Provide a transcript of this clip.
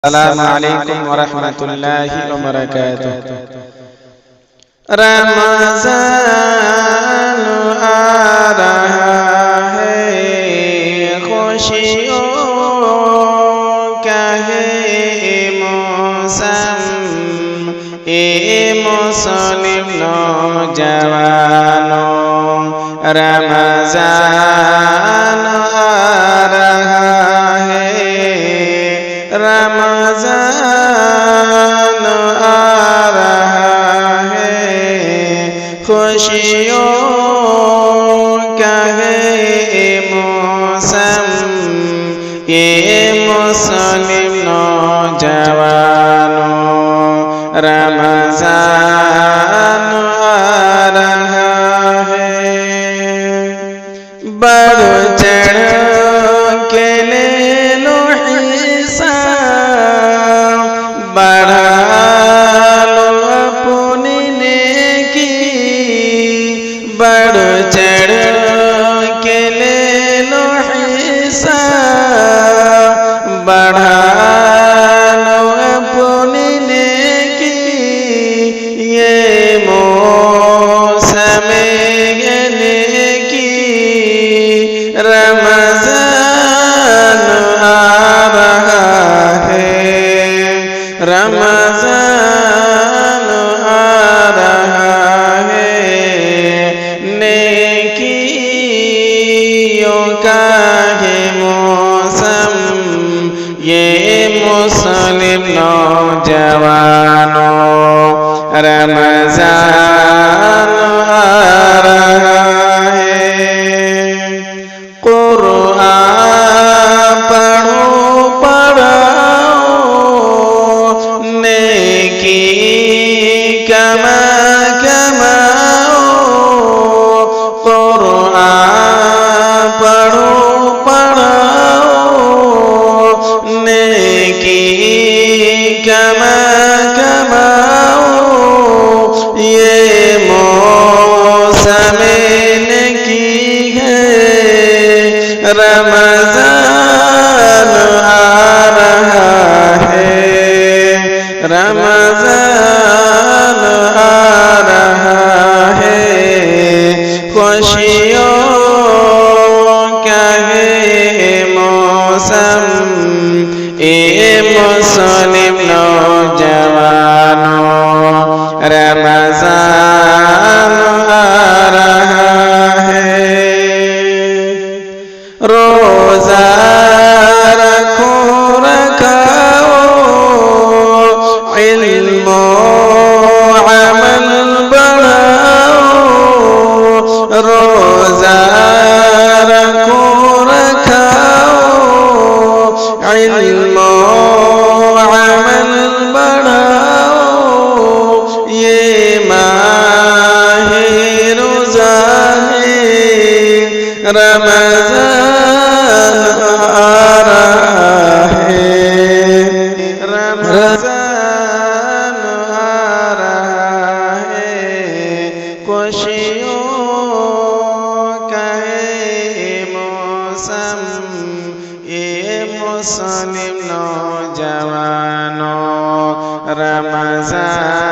السلام علیکم ورحمۃ اللہ وبرکاتہ۔ رمضان آ رہا ہے، خوشیوں کا ہے موسم، اے مسلم نوجوانوں، رمضان آ رہا ہے، رمضان آ رہا ہے، خوشیوں کا ہے موسم، یہ مسلم نوجوانوں، رمضان آ رہا ہے۔ بڑھ چڑھ کے لے لو حصہ، بڑھا لو اپنی نیکی، بڑھ چڑھ کے لے لو حصہ، بڑھا لو اپنی نیکی، یہ موسم نیکی، رمضان آ رہا ہے، رمضان آ رہا ہے، نیکیوں کا ہے موسم، یہ مسلم نوجوانوں، رمضان آ رہا ہے۔ قرآن پڑھو پڑھاؤ، نیکی کماؤ، قرآن پڑھو پڑھاؤ، نیکی کماؤ، یہ موسم نیکی ہے، رمضان آ رہا ہے، رمضان آ رہا ہے، خوشیوں کا ہے موسم، اے مسلم نوجوانوں، رمضان آ رہا ہے۔ روزہ رکھو رکھاؤ، علم و عمل بڑھاؤ، روزہ رکھو رکھاؤ، علم و عمل بڑھاؤ، یہ ماہ روزہ ہے، رمضان آ رہا ہے، رمضان آ رہا ہے، خوشیوں کا ہے موسم، یہ مسلم نوجوانوں، رمضان